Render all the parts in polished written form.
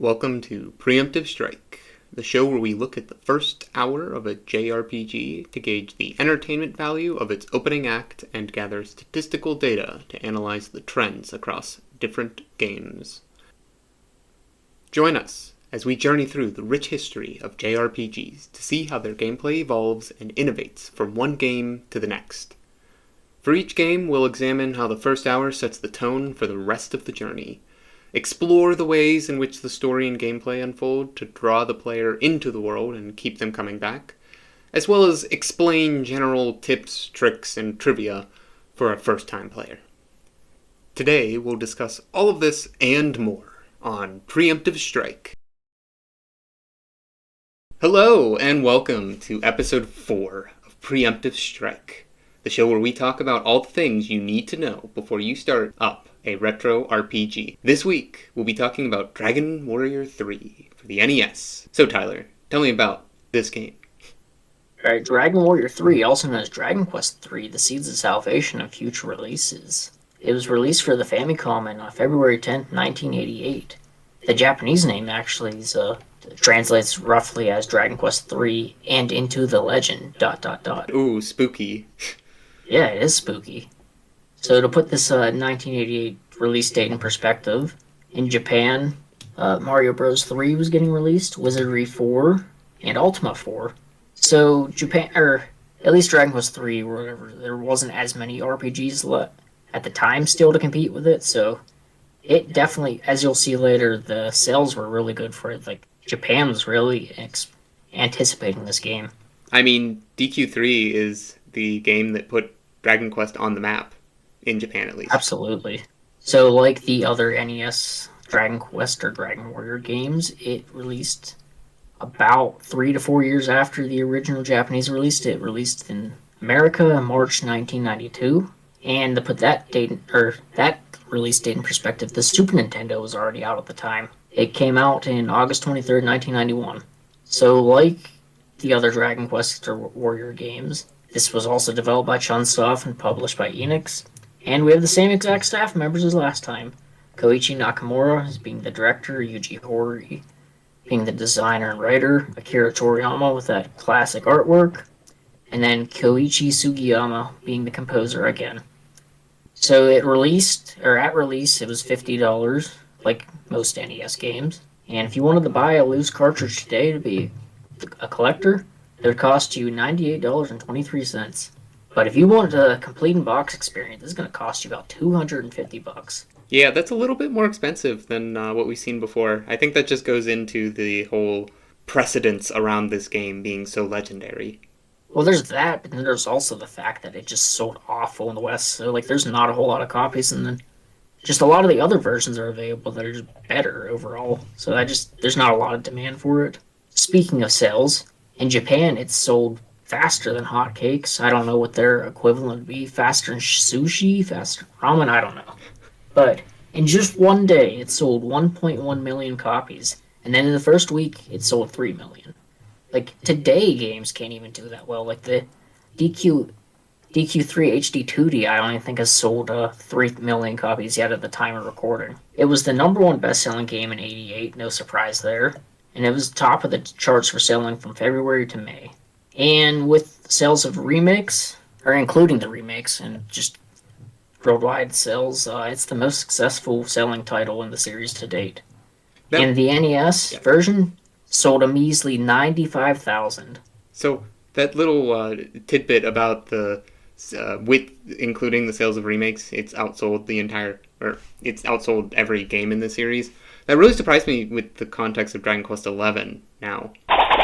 Welcome to Preemptive Strike, the show where we look at the first hour of a JRPG to gauge the entertainment value of its opening act and gather statistical data to analyze the trends across different games. Join us as we journey through the rich history of JRPGs to see how their gameplay evolves and innovates from one game to the next. For each game, we'll examine how the first hour sets the tone for the rest of the journey, explore the ways in which the story and gameplay unfold to draw the player into the world and keep them coming back, as well as explain general tips, tricks, and trivia for a first-time player. Today, we'll discuss all of this and more on Preemptive Strike. Hello, and welcome to episode 4 of Preemptive Strike, the show where we talk about all the things you need to know before you start up a retro RPG. This week, we'll be talking about Dragon Warrior 3 for the NES. So Tyler, tell me about this game. Alright, Dragon Warrior 3, also known as Dragon Quest 3, The Seeds of Salvation and future releases. It was released for the Famicom on February 10th, 1988. The Japanese name actually translates roughly as Dragon Quest 3 and Into the Legend, ... Ooh, spooky. Yeah, it is spooky. So to put this 1988 release date in perspective, in Japan, Mario Bros. 3 was getting released, Wizardry 4, and Ultima 4. So Japan, or at least Dragon Quest 3 or whatever, there wasn't as many RPGs at the time still to compete with it, so it definitely, as you'll see later, the sales were really good for it. Like, Japan was really anticipating this game. I mean, DQ3 is the game that put Dragon Quest on the map. In Japan, at least. Absolutely. So, like the other NES Dragon Quest or Dragon Warrior games, it released about 3 to 4 years after the original Japanese release. It released in America in March 1992. And to put that release date in perspective, the Super Nintendo was already out at the time. It came out in August 23rd, 1991. So, like the other Dragon Quest or Warrior games, this was also developed by Chunsoft and published by Enix. And we have the same exact staff members as last time. Koichi Nakamura as being the director, Yuji Horii being the designer and writer, Akira Toriyama with that classic artwork, and then Koichi Sugiyama being the composer again. So at release, it was $50, like most NES games. And if you wanted to buy a loose cartridge today to be a collector, it would cost you $98.23. But if you want a complete in-box experience, this is going to cost you about $250. Yeah, that's a little bit more expensive than what we've seen before. I think that just goes into the whole precedence around this game being so legendary. Well, there's that, but then there's also the fact that it just sold awful in the West. So, there's not a whole lot of copies, and then just a lot of the other versions are available that are just better overall. So there's not a lot of demand for it. Speaking of sales, in Japan, it's sold faster than hotcakes. I don't know what their equivalent would be. Faster than sushi, faster than ramen, I don't know. But in just one day, it sold 1.1 million copies. And then in the first week, it sold 3 million. Today, games can't even do that well. Like, the DQ3 HD 2D, I don't even think has sold 3 million copies yet at the time of recording. It was the number one best-selling game in '88, no surprise there. And it was top of the charts for selling from February to May. And with sales of remakes, or including the remakes, and just worldwide sales, it's the most successful selling title in the series to date. And the NES version sold a measly 95,000. So that little tidbit about the with including the sales of remakes, it's outsold every game in the series. That really surprised me with the context of Dragon Quest XI now.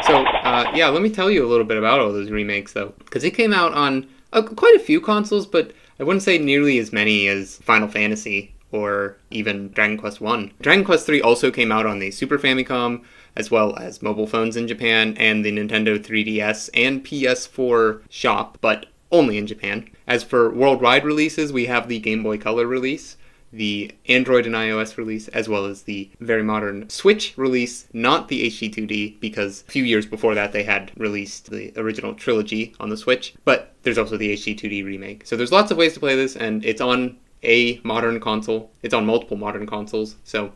So, let me tell you a little bit about all those remakes, though. Because it came out on quite a few consoles, but I wouldn't say nearly as many as Final Fantasy or even Dragon Quest I. Dragon Quest III also came out on the Super Famicom, as well as mobile phones in Japan, and the Nintendo 3DS and PS4 shop, but only in Japan. As for worldwide releases, we have the Game Boy Color release, the Android and iOS release, as well as the very modern Switch release, not the HD2D, because a few years before that they had released the original trilogy on the Switch, but there's also the HD2D remake. So there's lots of ways to play this, and it's on a modern console. It's on multiple modern consoles, so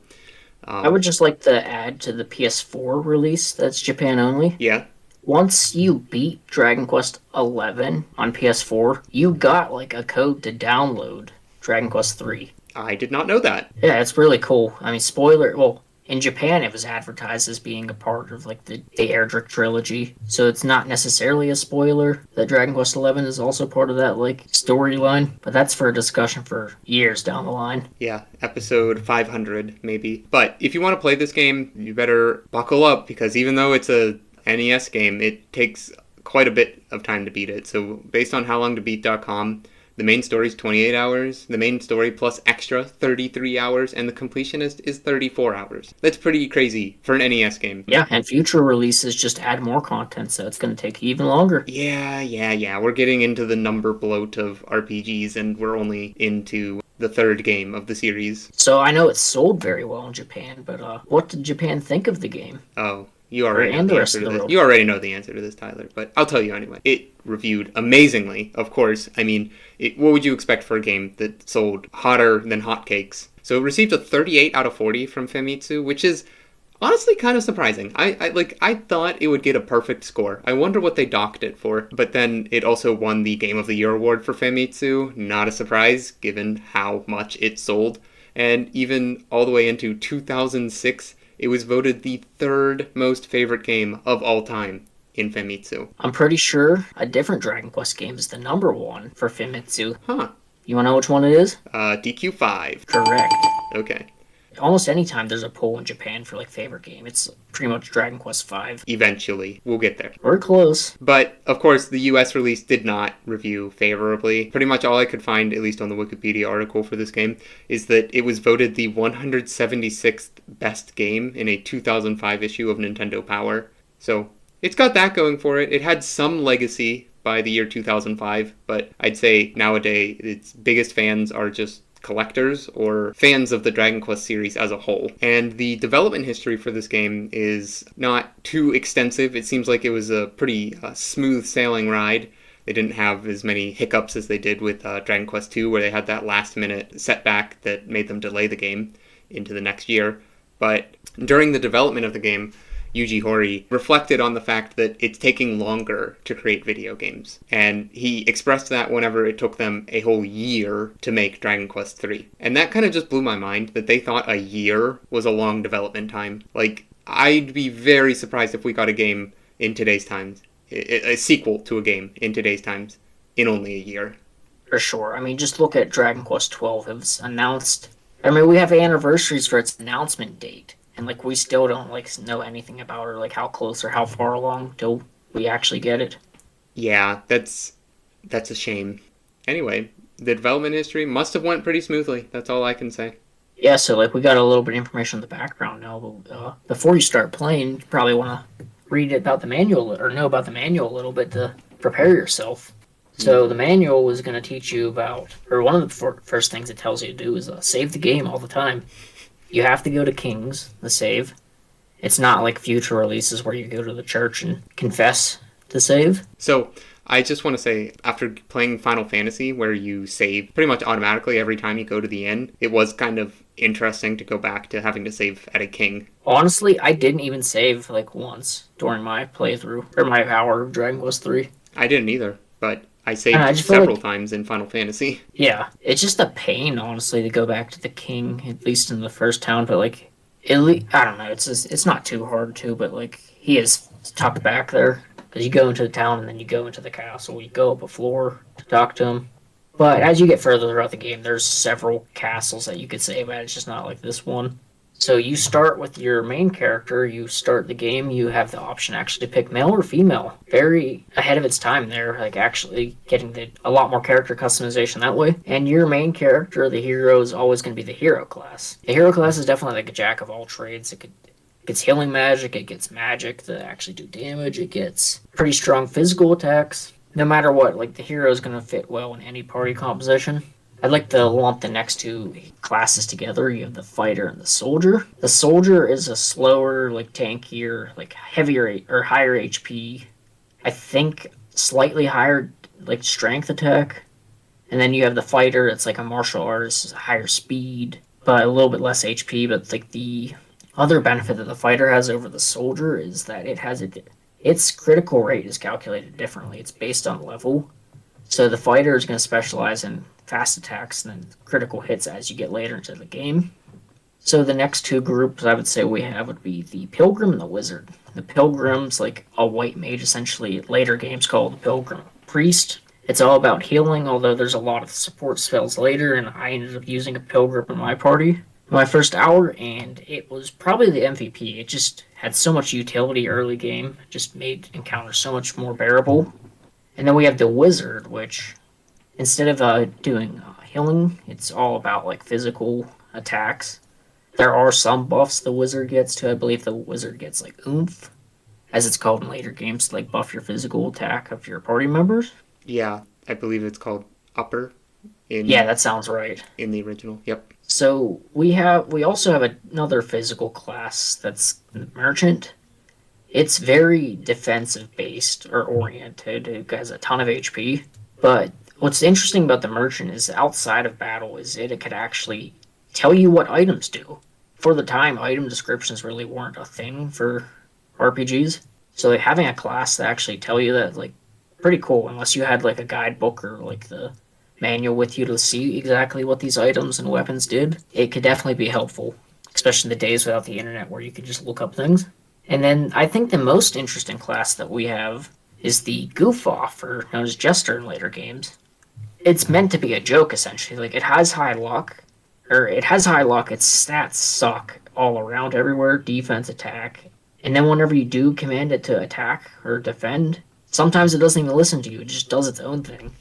I would just like to add to the PS4 release that's Japan only. Yeah. Once you beat Dragon Quest XI on PS4, you got like a code to download Dragon Quest III. I did not know that. Yeah, it's really cool. I mean, spoiler. Well, in Japan, it was advertised as being a part of like the Erdrick trilogy, so it's not necessarily a spoiler that Dragon Quest XI is also part of that like storyline. But that's for a discussion for years down the line. Yeah, episode 500 maybe. But if you want to play this game, you better buckle up, because even though it's a NES game, it takes quite a bit of time to beat it. So based on howlongtobeat.com, the main story is 28 hours, the main story plus extra 33 hours, and the completionist is 34 hours. That's pretty crazy for an NES game. Yeah, and future releases just add more content, so it's going to take even longer. Yeah. We're getting into the number bloat of RPGs, and we're only into the third game of the series. So I know it's sold very well in Japan, but what did Japan think of the game? Oh, you already know the answer to this. You already know the answer to this, Tyler, but I'll tell you anyway. It reviewed amazingly, of course. I mean, what would you expect for a game that sold hotter than hotcakes? So it received a 38 out of 40 from Famitsu, which is honestly kind of surprising. I thought it would get a perfect score. I wonder what they docked it for. But then it also won the Game of the Year award for Famitsu. Not a surprise, given how much it sold. And even all the way into 2006, it was voted the third most favorite game of all time in Famitsu. I'm pretty sure a different Dragon Quest game is the number one for Famitsu. Huh. You want to know which one it is? DQ5. Correct. Okay. Almost any time there's a poll in Japan for like favorite game, it's pretty much Dragon Quest V. Eventually. We'll get there. We're close. But, of course, the US release did not review favorably. Pretty much all I could find, at least on the Wikipedia article for this game, is that it was voted the 176th best game in a 2005 issue of Nintendo Power. So, it's got that going for it. It had some legacy by the year 2005, but I'd say nowadays its biggest fans are just collectors or fans of the Dragon Quest series as a whole. And the development history for this game is not too extensive. It seems like it was a pretty smooth sailing ride. They didn't have as many hiccups as they did with Dragon Quest II, where they had that last minute setback that made them delay the game into the next year. But during the development of the game, Yuji Horii reflected on the fact that it's taking longer to create video games. And he expressed that whenever it took them a whole year to make Dragon Quest III. And that kind of just blew my mind, that they thought a year was a long development time. Like, I'd be very surprised if we got a game in today's times, a sequel to a game in today's times, in only a year. For sure. I mean, just look at Dragon Quest XII. It was announced. I mean, we have anniversaries for its announcement date. And, like, we still don't, like, know anything about it, or, like, how close or how far along till we actually get it. Yeah, that's a shame. Anyway, the development history must have went pretty smoothly. That's all I can say. Yeah, so, like, we got a little bit of information on the background now, but before you start playing, you probably want to read about the manual, or know about the manual a little bit to prepare yourself. So the manual is going to teach you about, or one of the first things it tells you to do is save the game all the time. You have to go to King's, the save. It's not like future releases where you go to the church and confess to save. So, I just want to say, after playing Final Fantasy, where you save pretty much automatically every time you go to the end, it was kind of interesting to go back to having to save at a king. Honestly, I didn't even save, like, once during my playthrough, or my hour of Dragon Quest III. I didn't either, but I saved several times in Final Fantasy. Yeah, it's just a pain, honestly, to go back to the king, at least in the first town, but, like, I don't know, it's not too hard to, but, like, he is tucked back there, because you go into the town, and then you go into the castle, you go up a floor to talk to him. But as you get further throughout the game, there's several castles that you could save at, it's just not like this one. So you start with your main character, you start the game, you have the option actually to pick male or female. Very ahead of its time there, like actually getting a lot more character customization that way. And your main character, the hero, is always going to be the hero class. The hero class is definitely like a jack of all trades. It gets healing magic, it gets magic to actually do damage, it gets pretty strong physical attacks. No matter what, like the hero is going to fit well in any party composition. I'd like to lump the next two classes together. You have the fighter and the soldier. The soldier is a slower, like tankier, like heavier or higher HP. I think slightly higher, like strength attack. And then you have the fighter. It's like a martial artist, higher speed, but a little bit less HP. But like the other benefit that the fighter has over the soldier is that its critical rate is calculated differently. It's based on level. So the fighter is going to specialize in fast attacks and then critical hits as you get later into the game. So the next two groups I would say we have would be the Pilgrim and the Wizard. The Pilgrim's like a white mage, essentially. Later games called the Pilgrim Priest. It's all about healing, although there's a lot of support spells later, and I ended up using a Pilgrim in my party. My first hour, and it was probably the MVP. It just had so much utility early game, just made encounters so much more bearable. And then we have the Wizard, which instead of doing healing, it's all about like physical attacks. There are some buffs the Wizard gets too. I believe the Wizard gets like oomph, as it's called in later games, to like buff your physical attack of your party members. Yeah, I believe it's called upper. Yeah, that sounds right. In the original, yep. So we also have another physical class that's the Merchant. It's very defensive based or oriented. It has a ton of HP. But what's interesting about the Merchant is outside of battle is it could actually tell you what items do. For the time, item descriptions really weren't a thing for RPGs. So like, having a class that actually tell you that, like, pretty cool, unless you had like a guidebook or like the manual with you to see exactly what these items and weapons did. It could definitely be helpful, especially in the days without the internet where you could just look up things. And then I think the most interesting class that we have is the Goof Off, or known as Jester in later games. It's meant to be a joke, essentially. Like, it has high luck, its stats suck all around everywhere, defense, attack. And then whenever you do command it to attack or defend, sometimes it doesn't even listen to you, it just does its own thing.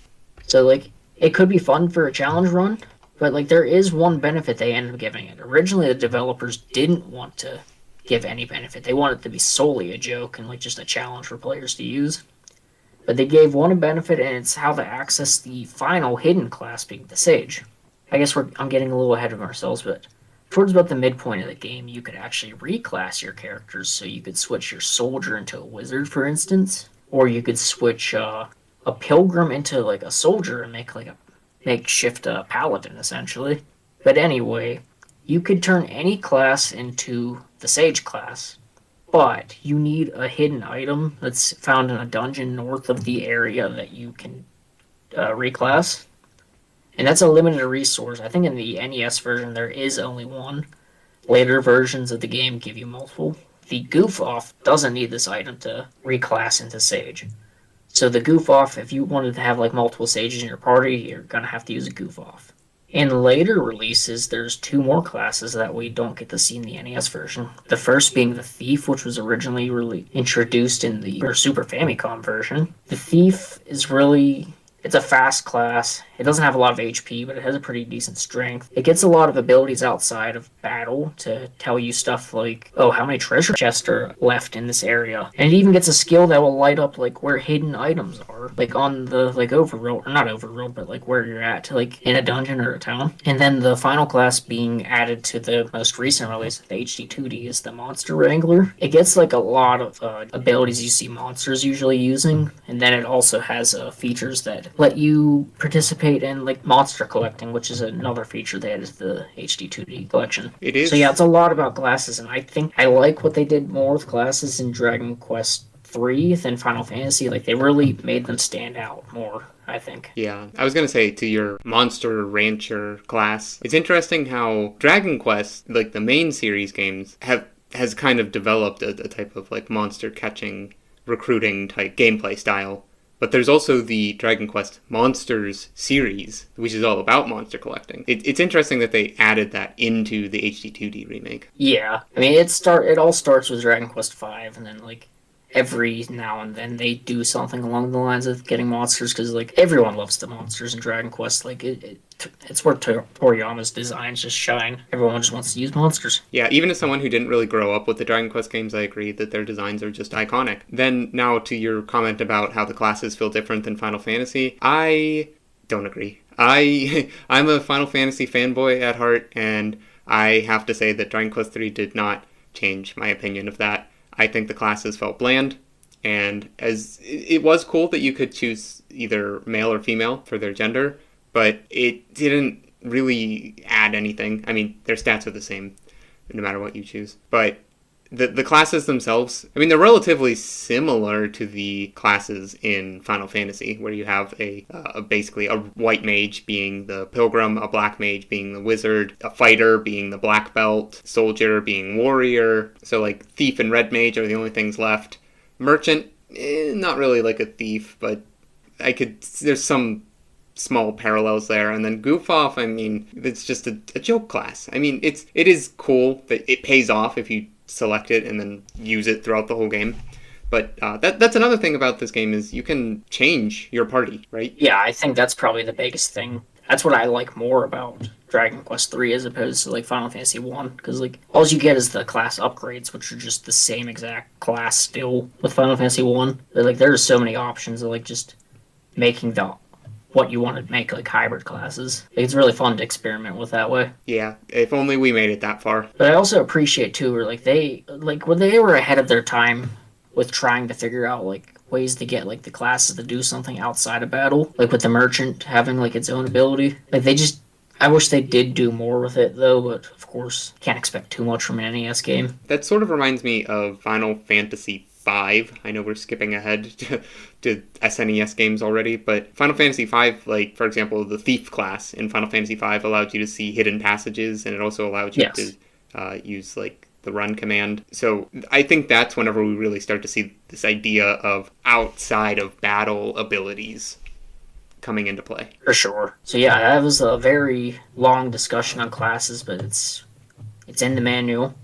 So, like, it could be fun for a challenge run, but, like, there is one benefit they ended up giving it. Originally, the developers didn't want to give any benefit. They wanted it to be solely a joke and, like, just a challenge for players to use. But they gave one benefit, and it's how to access the final hidden class, being the Sage. I guess I'm getting a little ahead of ourselves, but towards about the midpoint of the game, you could actually reclass your characters, so you could switch your soldier into a wizard, for instance, or you could switch a pilgrim into like a soldier and make like a makeshift paladin, essentially. But anyway, you could turn any class into the Sage class, but you need a hidden item that's found in a dungeon north of the area that you can reclass. And that's a limited resource. I think in the NES version there is only one. Later versions of the game give you multiple. The Goof Off doesn't need this item to reclass into Sage. So the Goof Off, if you wanted to have like multiple Sages in your party, you're going to have to use a Goof Off. In later releases, there's two more classes that we don't get to see in the NES version. The first being the Thief, which was originally introduced in the Super Famicom version. The Thief is it's a fast class. It doesn't have a lot of HP, but it has a pretty decent strength. It gets a lot of abilities outside of battle to tell you stuff like, oh, how many treasure chests are left in this area. And it even gets a skill that will light up like where hidden items are, like on the like overworld, or not overworld, but like where you're at, like in a dungeon or a town. And then the final class being added to the most recent release, the HD2D, is the Monster Wrangler. It gets like a lot of abilities you see monsters usually using, and then it also has features that let you participate in like monster collecting, which is another feature they added to the HD2D collection. It is. So yeah, it's a lot about classes, and I think I like what they did more with classes in Dragon Quest III than Final Fantasy. Like, they really made them stand out more, I think. Yeah, I was gonna say, to your Monster Rancher class, it's interesting how Dragon Quest, like the main series games, has kind of developed a type of like monster catching, recruiting type gameplay style. But there's also the Dragon Quest Monsters series, which is all about monster collecting. It's interesting that they added that into the HD2D remake. Yeah, I mean, it all starts with Dragon Quest V, and then like every now and then they do something along the lines of getting monsters, because like everyone loves the monsters in Dragon Quest. Like it's where Toriyama's designs just shine. Everyone just wants to use monsters. Yeah, even as someone who didn't really grow up with the Dragon Quest games, I agree that their designs are just iconic. Then now to your comment about how the classes feel different than Final Fantasy, I don't agree. I'm a Final Fantasy fanboy at heart, and I have to say that Dragon Quest III did not change my opinion of that. I think the classes felt bland, and as it was cool that you could choose either male or female for their gender, but it didn't really add anything. I mean, their stats are the same, no matter what you choose. But the classes themselves, I mean, they're relatively similar to the classes in Final Fantasy, where you have basically a white mage being the pilgrim, a black mage being the wizard, a fighter being the black belt, soldier being warrior. So like thief and red mage are the only things left. Merchant, not really like a thief, but there's some small parallels there. And then goof off, I mean, it's just a joke class. I mean, it is cool that it pays off if you select it and then use it throughout the whole game. But that's another thing about this game is you can change your party, right? Yeah, I think that's probably the biggest thing. That's what I like more about Dragon Quest III as opposed to like Final Fantasy 1, because like all you get is the class upgrades, which are just the same exact class still with Final Fantasy 1. Like there's so many options of like just making what you want to make like hybrid classes. It's really fun to experiment with that way. Yeah, if only we made it that far. But I also appreciate too where like they were ahead of their time with trying to figure out like ways to get like the classes to do something outside of battle, like with the merchant having like its own ability. Like I wish they did do more with it though, but of course can't expect too much from an NES game. That sort of reminds me of Final Fantasy V. I know we're skipping ahead to SNES games already, but Final Fantasy V, like, for example, the Thief class in Final Fantasy V allowed you to see hidden passages, and it also allowed you to use, like, the run command. So I think that's whenever we really start to see this idea of outside of battle abilities coming into play. For sure. So yeah, that was a very long discussion on classes, but it's in the manual.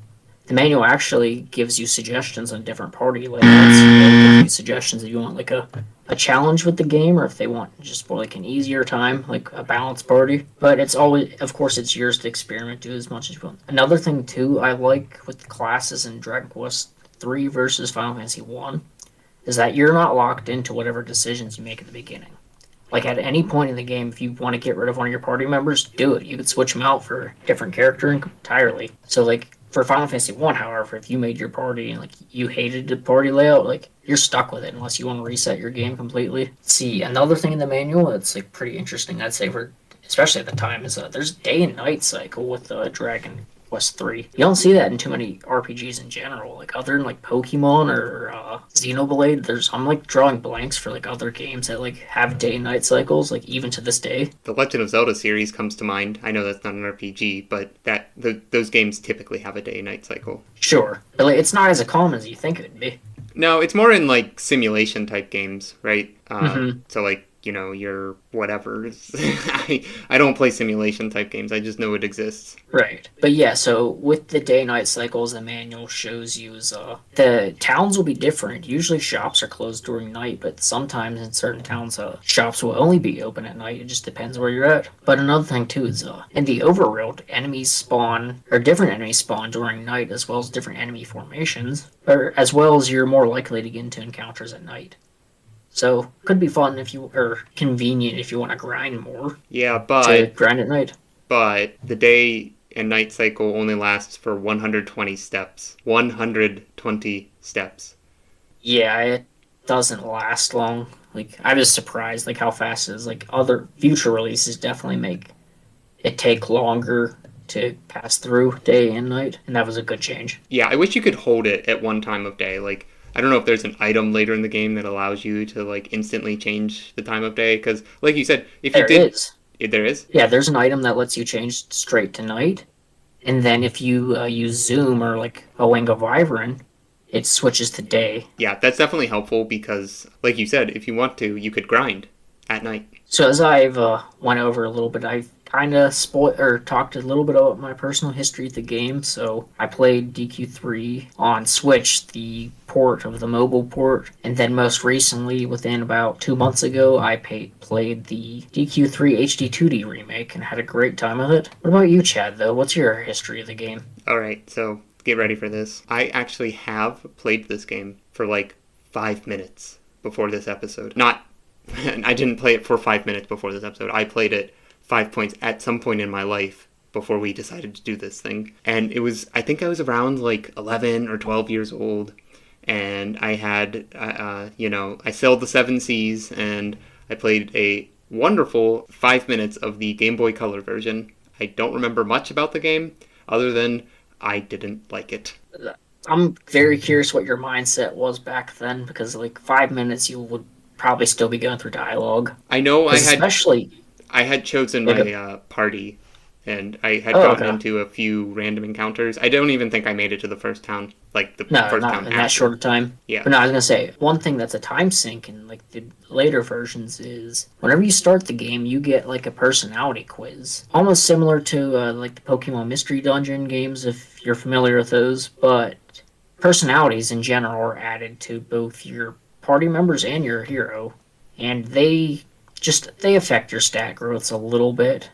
The manual actually gives you suggestions on different party layouts. They'll give you suggestions if you want like a challenge with the game, or if they want just for like an easier time, like a balanced party. But it's always, of course, it's yours to experiment, do as much as you want. Another thing too I like with the classes in Dragon Quest III versus Final Fantasy 1 is that you're not locked into whatever decisions you make at the beginning. Like at any point in the game, if you want to get rid of one of your party members, do it. You could switch them out for a different character entirely. So like for Final Fantasy 1, however, if you made your party and like you hated the party layout, like you're stuck with it unless you want to reset your game completely. See, another thing in the manual that's like pretty interesting, I'd say, for especially at the time, is there's day and night cycle with Dragon Quest 3. You don't see that in too many RPGs in general. Like other than like Pokemon or Xenoblade, I'm like drawing blanks for like other games that like have day and night cycles, like even to this day. The Legend of Zelda series comes to mind. I know that's not an RPG, but those games typically have a day and night cycle. Sure, but like, it's not as common as you think it would be. No, it's more in like simulation type games, right? Mm-hmm. So like, you know, your whatever. I don't play simulation type games. I just know it exists. Right. But yeah, so with the day-night cycles, the manual shows you is the towns will be different. Usually shops are closed during night, but sometimes in certain towns, shops will only be open at night. It just depends where you're at. But another thing too is in the overworld, different enemies spawn during night, as well as different enemy formations, or as well as you're more likely to get into encounters at night. So, could be fun or convenient if you want to grind more. Yeah, but to grind at night. But the day and night cycle only lasts for 120 steps. 120 steps. Yeah, it doesn't last long. Like, I was surprised, like, how fast it is. Like, other future releases definitely make it take longer to pass through day and night, and that was a good change. Yeah, I wish you could hold it at one time of day. Like, I don't know if there's an item later in the game that allows you to, like, instantly change the time of day, because, like you said, if you did... There is. There is? Yeah, there's an item that lets you change straight to night, and then if you use Zoom or, like, a Wing of Wyvern, it switches to day. Yeah, that's definitely helpful, because, like you said, if you want to, you could grind at night. So as I've went over a little bit, I've kind of talked a little bit about my personal history of the game. So I played DQ3 on Switch, the port of the mobile port, and then most recently, within about 2 months ago, I played the DQ3 HD2D remake and had a great time with it. What about you, Chad, though? What's your history of the game? Alright, so get ready for this. I actually have played this game for like 5 minutes before this episode. I didn't play it for 5 minutes before this episode. I played it 5 points at some point in my life before we decided to do this thing. And I think I was around like 11 or 12 years old. And I had, I sailed the 7 seas and I played a wonderful 5 minutes of the Game Boy Color version. I don't remember much about the game other than I didn't like it. I'm very curious what your mindset was back then, because like 5 minutes you would probably still be going through dialogue. I know Because especially, I had chosen yeah, my party, and I had oh, gotten okay. into a few random encounters. I don't even think I made it to the first town, like the No, first not town in that after. short of time. Yeah. But no, I was gonna say one thing that's a time sink in like the later versions is whenever you start the game, you get like a personality quiz, almost similar to like the Pokemon Mystery Dungeon games, if you're familiar with those. But personalities in general are added to both your party members and your hero, and they affect your stat growths a little bit.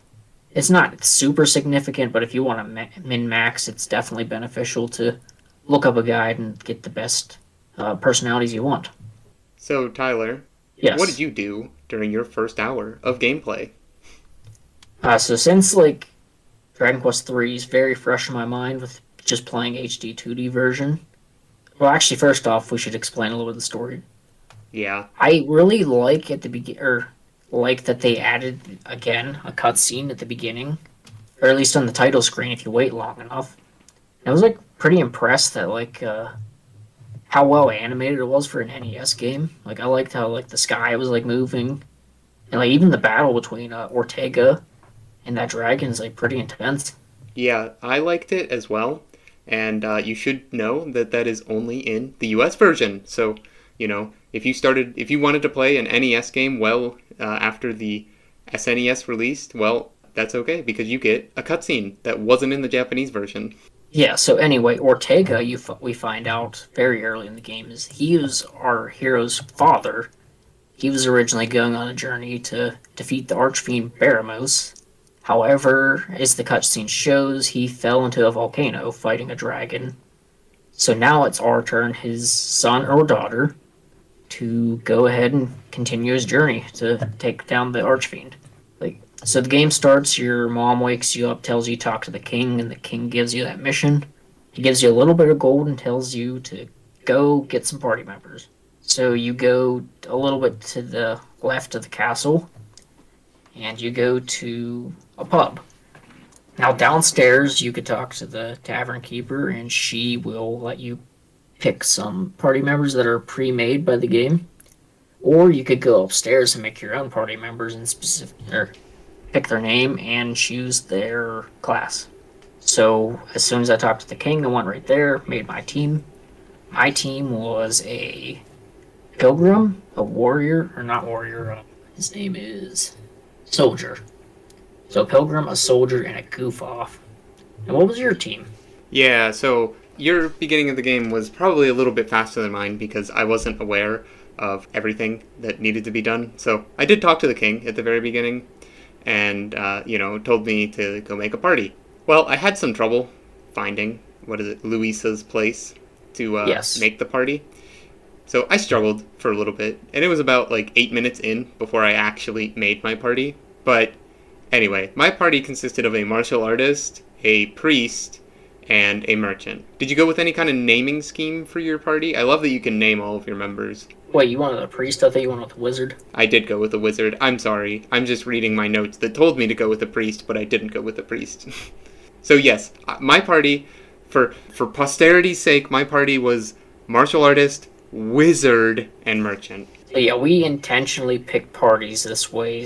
It's not super significant, but if you want to min max, it's definitely beneficial to look up a guide and get the best personalities you want. So, Tyler, what did Yes. you do during your first hour of gameplay? So since like Dragon Quest 3 is very fresh in my mind with just playing HD 2D version. Well, actually, first off, we should explain a little bit of the story. Yeah. I really like at the begin or like that they added again a cutscene at the beginning, or at least on the title screen if you wait long enough. I was like pretty impressed that like how well animated it was for an NES game. Like I liked how like the sky was like moving, and like even the battle between Ortega and that dragon is like pretty intense. Yeah, I liked it as well. And you should know that that is only in the US version. So, if you wanted to play an NES game after the SNES released, well, that's okay because you get a cutscene that wasn't in the Japanese version. Yeah. So anyway, Ortega, we find out very early in the game is he was our hero's father. He was originally going on a journey to defeat the archfiend Baramos. However, as the cutscene shows, he fell into a volcano fighting a dragon. So now it's our turn, his son or daughter, to go ahead and continue his journey to take down the archfiend. So the game starts, your mom wakes you up, tells you to talk to the king, and the king gives you that mission. He gives you a little bit of gold and tells you to go get some party members. So you go a little bit to the left of the castle, and you go to a pub. Now downstairs, you could talk to the tavern keeper, and she will let you pick some party members that are pre-made by the game, or you could go upstairs and make your own party members and pick their name and choose their class. So as soon as I talked to the king, the one right there, made my team. My team was a pilgrim, a warrior, or not warrior. His name is soldier. So a pilgrim, a soldier, and a goof off. And what was your team? Yeah, so your beginning of the game was probably a little bit faster than mine because I wasn't aware of everything that needed to be done. So I did talk to the king at the very beginning and, told me to go make a party. Well, I had some trouble finding, Luisa's place to Yes. make the party. So I struggled for a little bit, and it was about like 8 minutes in before I actually made my party. But anyway, my party consisted of a martial artist, a priest, and a merchant. Did you go with any kind of naming scheme for your party? I love that you can name all of your members. Wait, you wanted a priest? I thought you wanted a wizard. I did go with a wizard. I'm sorry. I'm just reading my notes that told me to go with a priest, but I didn't go with a priest. So yes, my party, for posterity's sake, my party was martial artist, wizard, and merchant. So yeah, we intentionally picked parties this way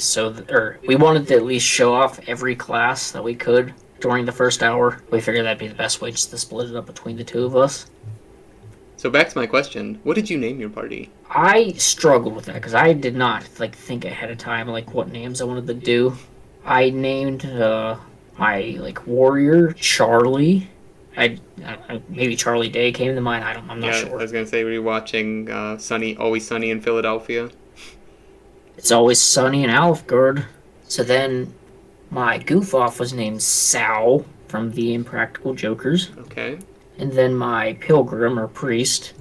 or we wanted to at least show off every class that we could during the first hour. We figured that'd be the best way just to split it up between the two of us. So back to my question, what did you name your party? I struggled with that because I did not think ahead of time what names I wanted to do. I named my warrior Charlie. Maybe Charlie Day came to mind. I'm not sure. I was gonna say, were you watching Always Sunny in Philadelphia? It's Always Sunny in Alfgard. So then my goof off was named Sal from the Impractical Jokers. Okay. And then my pilgrim or priest,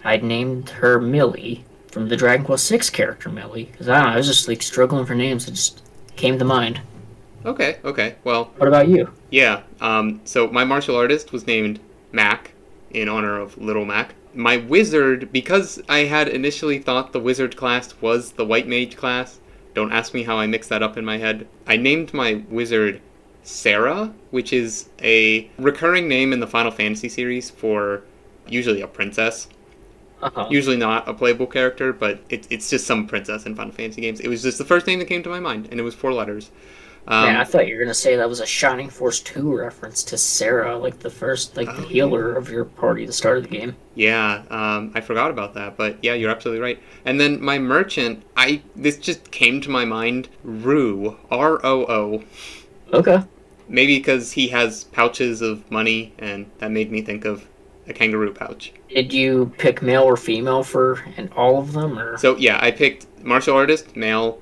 I'd named her Millie from the Dragon Quest 6 character Millie. Because I don't know, I was just struggling for names that just came to mind. Okay. Well, What about you? yeah. So my martial artist was named Mac in honor of Little Mac. My wizard, because I had initially thought the wizard class was the white mage class, don't ask me how I mixed that up in my head. I named my wizard Sarah, which is a recurring name in the Final Fantasy series for usually a princess. Uh-huh. Usually not a playable character, but it's just some princess in Final Fantasy games. It was just the first name that came to my mind, and it was 4 letters. Man, I thought you were gonna say that was a Shining Force 2 reference to Sarah, like the first, like the healer of your party at the start of the game. Yeah, I forgot about that, but yeah, you're absolutely right. And then my merchant, this just came to my mind, Roo, R-O-O. Okay. Maybe because he has pouches of money, and that made me think of a kangaroo pouch. Did you pick male or female for and all of them, or? So yeah, I picked martial artist, male,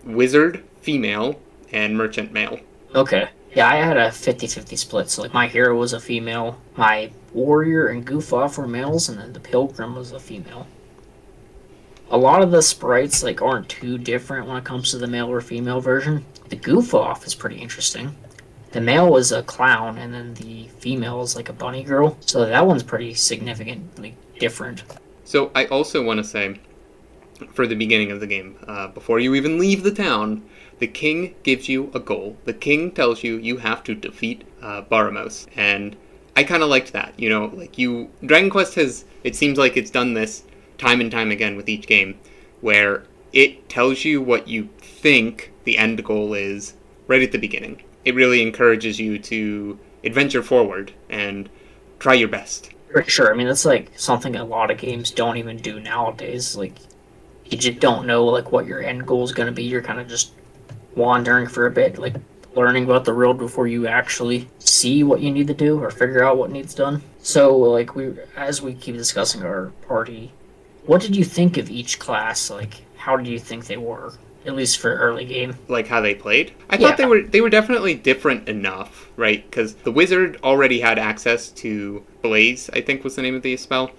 wizard, female, and merchant, male. Okay. Yeah, I had a 50-50 split. So, like, my hero was a female, my warrior and goof off were males, and then the pilgrim was a female. A lot of the sprites, like, aren't too different when it comes to the male or female version. The goof off is pretty interesting. The male was a clown, and then the female is like a bunny girl. So that one's pretty significantly different. So I also want to say, for the beginning of the game, before you even leave the town, the king gives you a goal. The king tells you you have to defeat Baramos, and I kind of liked that. You know, like Dragon Quest it seems like it's done this time and time again with each game, where it tells you what you think the end goal is right at the beginning. It really encourages you to adventure forward and try your best. For sure. I mean, that's like something a lot of games don't even do nowadays. Like, you just don't know like what your end goal is going to be. You're kind of just wandering for a bit, like learning about the world before you actually see what you need to do or figure out what needs done. So, like, as we keep discussing our party, what did you think of each class? Like, how did you think they were? At least for early game. Like how they played? I thought they were definitely different enough, right? Because the wizard already had access to Blaze, I think was the name of the spell.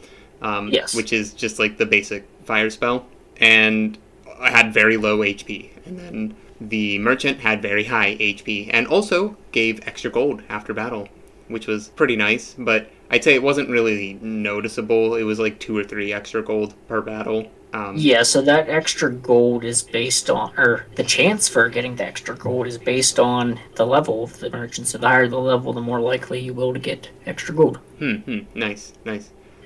Yes. Which is just like the basic fire spell. And I had very low HP. And then the merchant had very high HP. And also gave extra gold after battle, which was pretty nice. But I'd say it wasn't really noticeable. It was like 2 or 3 extra gold per battle. Yeah, so that extra gold is based on, or the chance for getting the extra gold is based on the level of the merchant. So the higher the level, the more likely you will to get extra gold. Nice.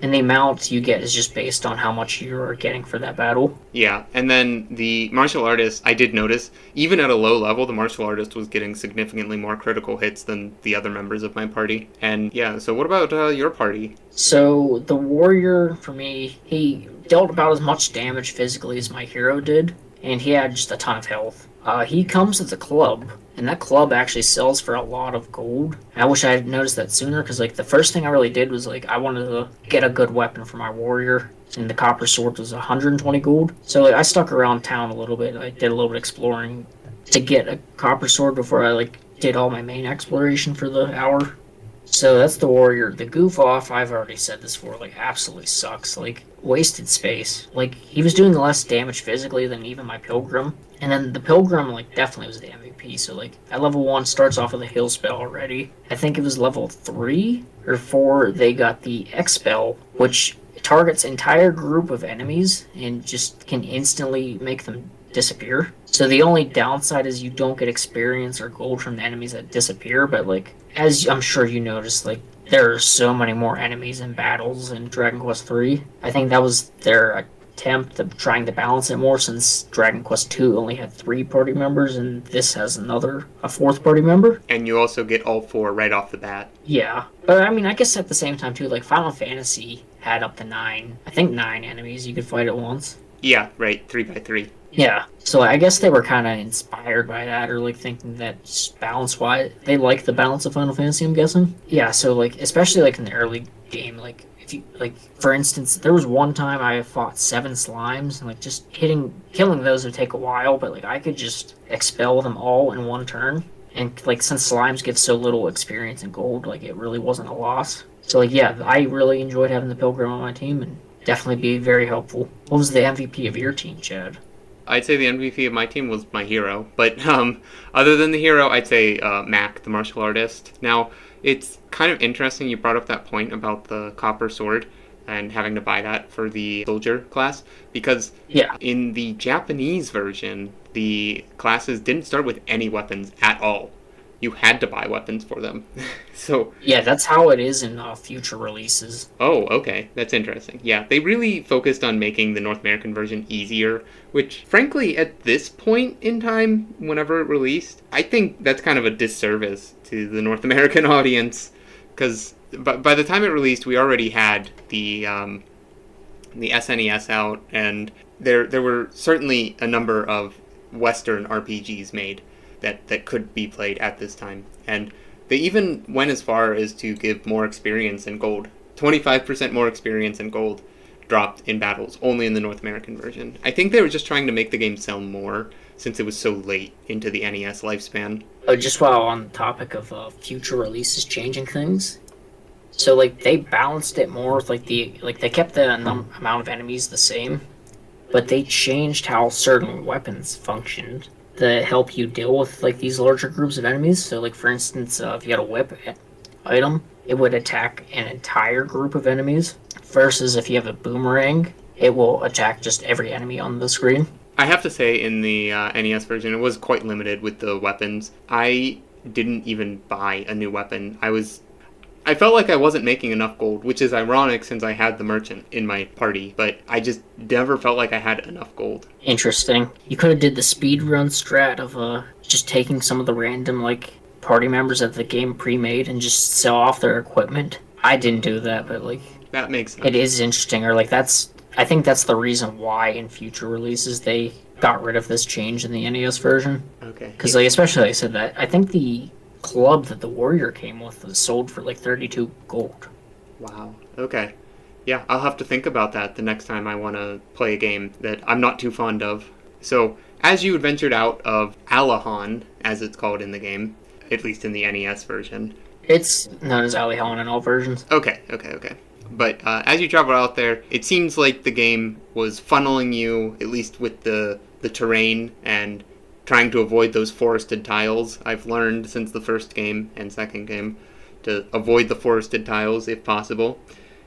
And the amount you get is just based on how much you are getting for that battle. Yeah, and then the martial artist, I did notice, even at a low level, the martial artist was getting significantly more critical hits than the other members of my party. And yeah, so what about your party? So the warrior, for me, he dealt about as much damage physically as my hero did, and he had just a ton of health. He comes with a club, and that club actually sells for a lot of gold. I wish I had noticed that sooner, because like the first thing I really did was like I wanted to get a good weapon for my warrior, and the copper sword was 120 gold. So like, I stuck around town a little bit. I did a little bit exploring to get a copper sword before I like did all my main exploration for the hour. So that's the warrior. The goof off, I've already said this before, like absolutely sucks. Like wasted space. Like he was doing less damage physically than even my pilgrim. And then the pilgrim like definitely was the MVP. So like at level 1 starts off with a heal spell already. I think it was level 3 or 4 they got the X spell, which targets entire group of enemies and just can instantly make them disappear. So the only downside is you don't get experience or gold from the enemies that disappear, but like as I'm sure you noticed, like there are so many more enemies and battles in Dragon Quest III. I think that was their attempt of trying to balance it more, since Dragon Quest II only had 3 party members and this has a 4th party member. And you also get all 4 right off the bat. Yeah, but I mean, I guess at the same time too, like Final Fantasy had up to 9 enemies you could fight at once. Yeah, right, 3x3. Yeah, so I guess they were kind of inspired by that, or like thinking that balance-wise, they like the balance of Final Fantasy, I'm guessing. Yeah, so like, especially like in the early game, like if you like, for instance, there was one time I fought 7 slimes, and like just killing those would take a while, but like I could just expel them all in one turn, and like since slimes give so little experience and gold, like it really wasn't a loss. So like, yeah, I really enjoyed having the pilgrim on my team, and definitely be very helpful. What was the MVP of your team, Chad? I'd say the MVP of my team was my hero, but other than the hero, I'd say Mac, the martial artist. Now, it's kind of interesting you brought up that point about the copper sword and having to buy that for the soldier class, because in the Japanese version, the classes didn't start with any weapons at all. you had to buy weapons for them. So Yeah, that's how it is in future releases. oh, okay. That's interesting. Yeah, they really focused on making the North American version easier, which, frankly, at this point in time, whenever it released, I think that's kind of a disservice to the North American audience, because by the time it released, we already had the SNES out, and there were certainly a number of Western RPGs made that could be played at this time. And they even went as far as to give more experience in gold. 25% more experience in gold dropped in battles, only in the North American version. I think they were just trying to make the game sell more, since it was so late into the NES lifespan. Just while on the topic of future releases changing things, so like they balanced it more with they kept the amount of enemies the same, but they changed how certain weapons functioned that help you deal with like these larger groups of enemies. So like for instance, if you had a whip item, it would attack an entire group of enemies, versus if you have a boomerang, it will attack just every enemy on the screen. I have to say, in the NES version, it was quite limited with the weapons. I didn't even buy a new weapon. I felt like I wasn't making enough gold, which is ironic since I had the merchant in my party, but I just never felt like I had enough gold. Interesting. You could have did the speedrun strat of just taking some of the random like party members that the game pre-made and just sell off their equipment. I didn't do that, but like That makes sense. it is interesting. Or like I think that's the reason why in future releases they got rid of this change in the NES version. Okay. Because like especially like I said that I think the club that the warrior came with was sold for like 32 gold. Wow. Okay. Yeah, I'll have to think about that the next time I want to play a game that I'm not too fond of. So, as you adventured out of Alahan, as it's called in the game, at least in the NES version. It's known as Alihan in all versions. Okay. But as you travel out there, it seems like the game was funneling you, at least with the terrain, and trying to avoid those forested tiles. I've learned since the first game and second game to avoid the forested tiles if possible.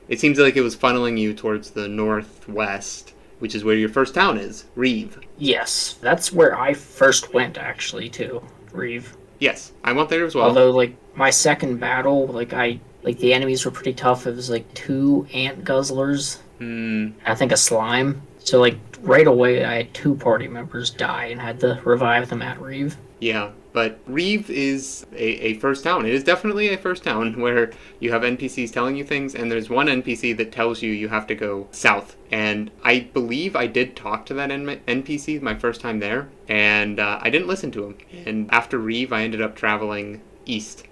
It seems like it was funneling you towards the northwest, which is where your first town is, Reeve. Yes, that's where I first went actually to Reeve. Yes, I went there as well. Although like my second battle, the enemies were pretty tough. It was like 2 ant guzzlers. I think a slime. So like right away I had 2 party members die and had to revive them at Reeve. Yeah, but Reeve is a first town. It is definitely a first town where you have NPCs telling you things, and there's one NPC that tells you have to go south. And I believe I did talk to that NPC my first time there, and I didn't listen to him. And after Reeve, I ended up traveling east.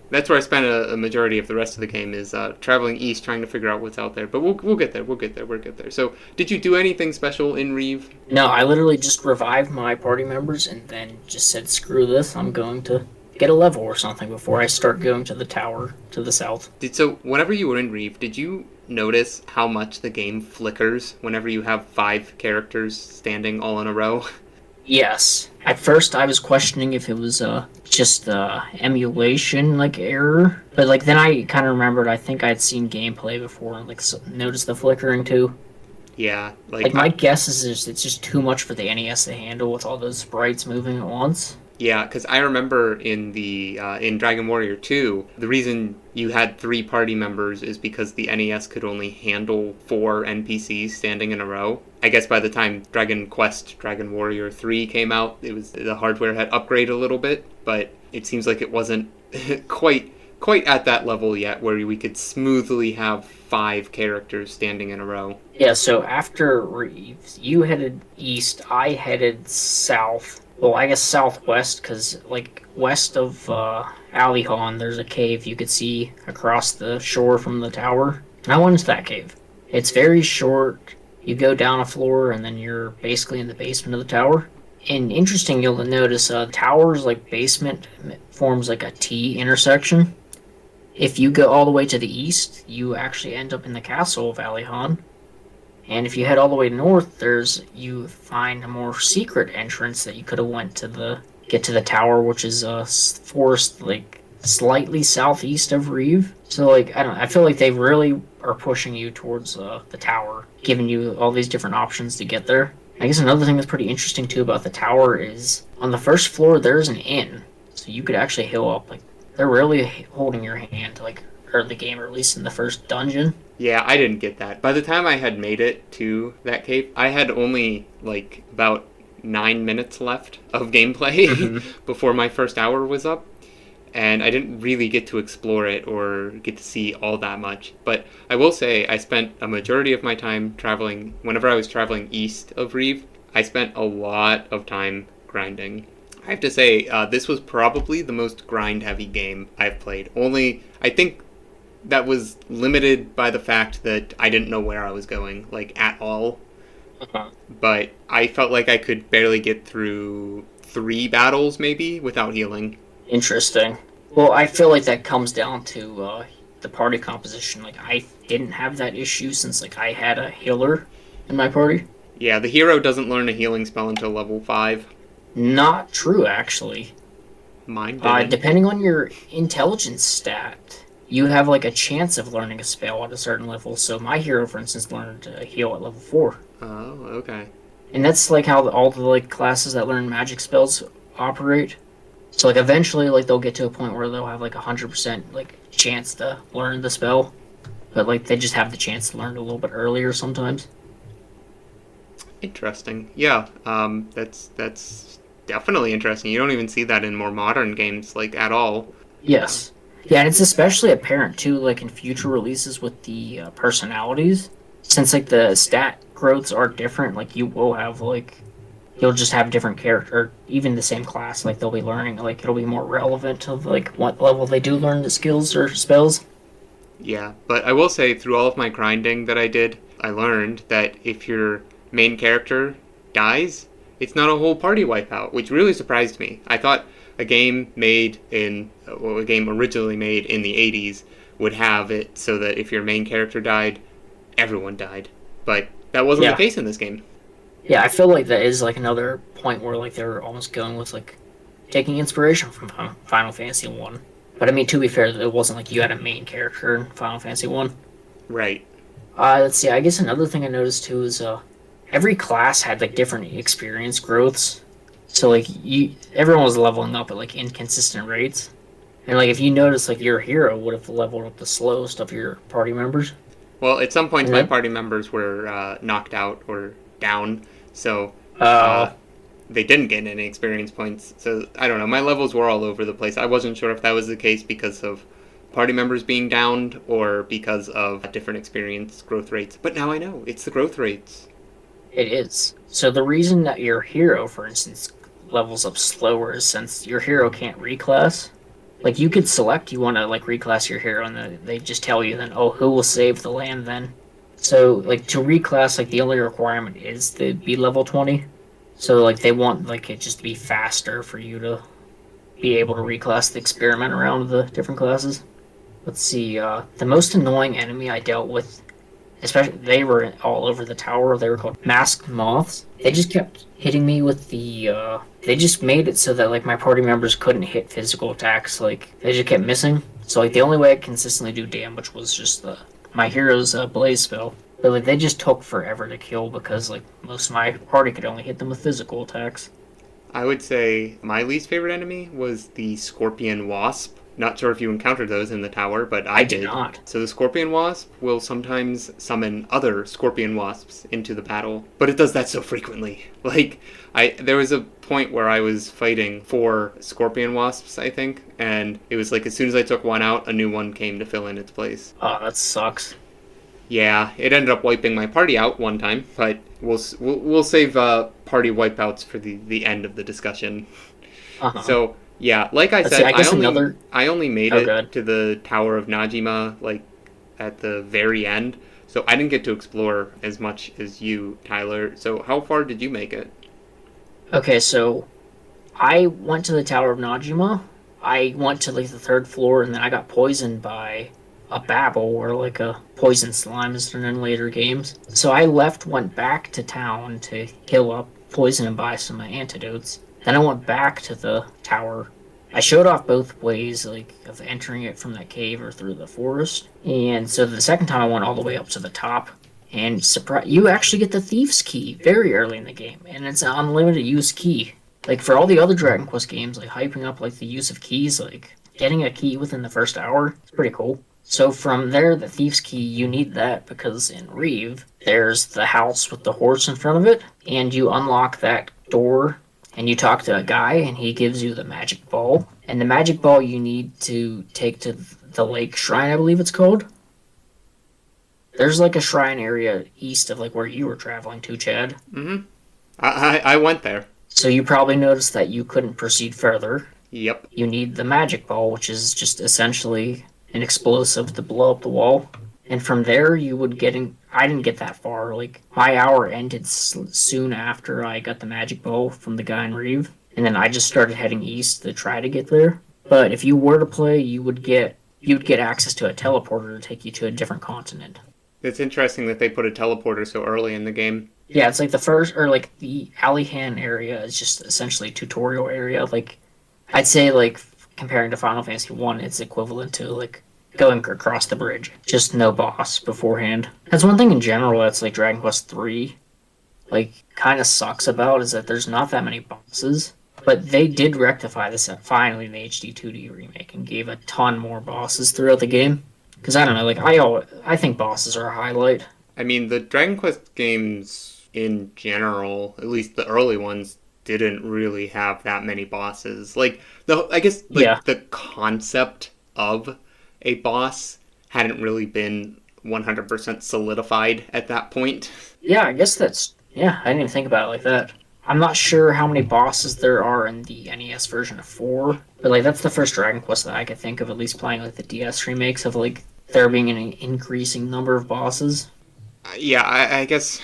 That's where I spent a majority of the rest of the game, is traveling east, trying to figure out what's out there. But we'll get there. We'll get there. So, did you do anything special in Reeve? No, I literally just revived my party members and then just said, screw this, I'm going to get a level or something before I start going to the tower to the south. So, whenever you were in Reeve, did you notice how much the game flickers whenever you have 5 characters standing all in a row? Yes. At first, I was questioning if it was just emulation error, but then I kind of remembered. I think I'd seen gameplay before and noticed the flickering too. Yeah, my guess is it's just too much for the NES to handle with all those sprites moving at once. Yeah, because I remember in the in Dragon Warrior 2, the reason you had 3 party members is because the NES could only handle 4 NPCs standing in a row. I guess by the time Dragon Warrior 3 came out, the hardware had upgraded a little bit, but it seems like it wasn't quite at that level yet where we could smoothly have 5 characters standing in a row. Yeah, so after Reeves, you headed east, I headed south. Well, I guess southwest, because, west of Alihan, there's a cave you could see across the shore from the tower. And I went into that cave. It's very short. You go down a floor, and then you're basically in the basement of the tower. And interesting, you'll notice the tower's, basement forms a T intersection. If you go all the way to the east, you actually end up in the castle of Alihan. And if you head all the way north, you find a more secret entrance that you could have went to get to the tower, which is a forest slightly southeast of Reeve. So I don't know, I feel like they really are pushing you towards the tower, giving you all these different options to get there. I guess another thing that's pretty interesting too about the tower is on the first floor there's an inn. So you could actually heal up. Like, they're really holding your hand, like, early game, or at least in the first dungeon. Yeah, I didn't get that. By the time I had made it to that cave, I had only like about 9 minutes left of gameplay before my first hour was up, and I didn't really get to explore it or get to see all that much. But I will say I spent a majority of my time traveling. Whenever I was traveling east of Reeve, I spent a lot of time grinding. I have to say, this was probably the most grind-heavy game I've played. Only, I think that was limited by the fact that I didn't know where I was going, like, at all. But I felt like I could barely get through 3 battles, maybe, without healing. Interesting. Well, I feel like that comes down to the party composition. Like, I didn't have that issue since, like, I had a healer in my party. Yeah, the hero doesn't learn a healing spell until level 5. Not true, actually. Mine didn't. Depending on your intelligence stat, you have, like, a chance of learning a spell at a certain level. So my hero, for instance, learned to heal at level 4. Oh, okay. And that's, like, how all the, like, classes that learn magic spells operate. So, like, eventually, like, they'll get to a point where they'll have, like, 100%, like, chance to learn the spell. But, like, they just have the chance to learn it a little bit earlier sometimes. Interesting. Yeah, that's definitely interesting. You don't even see that in more modern games, like, at all. Yes. Yeah, and it's especially apparent, too, like, in future releases with the personalities. Since, like, the stat growths are different, like, you will have, like, you'll just have different character, or even the same class, like, they'll be learning, like, it'll be more relevant of, like, what level they do learn the skills or spells. Yeah, but I will say, through all of my grinding that I did, I learned that if your main character dies, it's not a whole party wipeout, which really surprised me. I thought a game originally made in the 80s would have it so that if your main character died, everyone died. But that wasn't the case in this game. Yeah, I feel like that is, like, another point where, like, they're almost going with, like, taking inspiration from Final Fantasy 1. But, I mean, to be fair, it wasn't like you had a main character in Final Fantasy 1. Right. Let's see, I guess another thing I noticed, too, is every class had, like, different experience growths. So, like, everyone was leveling up at, like, inconsistent rates. And, like, if you notice, like, your hero would have leveled up the slowest of your party members. Well, at some point, my party members were knocked out or down, so they didn't get any experience points. So, I don't know, my levels were all over the place. I wasn't sure if that was the case because of party members being downed or because of different experience growth rates. But now I know, it's the growth rates. It is. So the reason that your hero, for instance, levels up slower is since your hero can't reclass. Like, you could select you want to, like, reclass your hero, and they just tell you then, oh, who will save the land then? So, like, to reclass, like, the only requirement is to be level 20. So, like, they want, like, it just to be faster for you to be able to reclass the experiment around the different classes. Let's see, the most annoying enemy I dealt with, especially, they were all over the tower, they were called masked moths. They just kept hitting me with the, they just made it so that, like, my party members couldn't hit physical attacks, like, they just kept missing. So, like, the only way I could consistently do damage was just my hero's blaze spell. But, like, they just took forever to kill because, like, most of my party could only hit them with physical attacks. I would say my least favorite enemy was the Scorpion Wasp. Not sure if you encountered those in the tower, but I did. Not. So the Scorpion Wasp will sometimes summon other Scorpion Wasps into the battle, but it does that so frequently. Like, there was a point where I was fighting 4 Scorpion Wasps, I think, and it was like as soon as I took one out, a new one came to fill in its place. Oh, that sucks. Yeah, it ended up wiping my party out one time, but we'll save party wipeouts for the end of the discussion. Uh-huh. So, yeah, like I said, I only made it to the Tower of Najima, like, at the very end, so I didn't get to explore as much as you, Tyler. So how far did you make it? Okay, so I went to the Tower of Najima. I went to, like, the 3rd floor, and then I got poisoned by a babble, or, like, a poison slime as in later games. So I went back to town to heal up, poison, and buy some antidotes. Then I went back to the tower. I showed off both ways, like, of entering it from that cave or through the forest. And so the second time I went all the way up to the top. And you actually get the Thief's Key very early in the game. And it's an unlimited use key. Like, for all the other Dragon Quest games, like, hyping up, like, the use of keys, like, getting a key within the first hour, it's pretty cool. So from there, the Thief's Key, you need that because in Reeve, there's the house with the horse in front of it, and you unlock that door, and you talk to a guy, and he gives you the magic ball. And the magic ball you need to take to the Lake Shrine, I believe it's called. There's, like, a shrine area east of, like, where you were traveling to, Chad. Mm-hmm. I went there. So you probably noticed that you couldn't proceed further. Yep. You need the magic ball, which is just essentially an explosive to blow up the wall. And from there, you would get in. I didn't get that far. Like, my hour ended soon after I got the magic ball from the guy in Reeve. And then I just started heading east to try to get there. But if you were to play, you'd get access to a teleporter to take you to a different continent. It's interesting that they put a teleporter so early in the game. Yeah, it's like the first, or like the Alihan area is just essentially a tutorial area. Like, I'd say, like, comparing to Final Fantasy 1, it's equivalent to, like, going across the bridge. Just no boss beforehand. That's one thing in general that's, like, Dragon Quest 3, like, kind of sucks about, is that there's not that many bosses. But they did rectify this finally in the HD 2D remake and gave a ton more bosses throughout the game. Because, I don't know, like, I think bosses are a highlight. I mean, the Dragon Quest games in general, at least the early ones, didn't really have that many bosses. Like, the concept of a boss hadn't really been 100% solidified at that point. Yeah, I guess I didn't even think about it like that. I'm not sure how many bosses there are in the NES version of 4, but, like, that's the first Dragon Quest that I could think of, at least playing, like, the DS remakes of, like, there being an increasing number of bosses. Yeah, I guess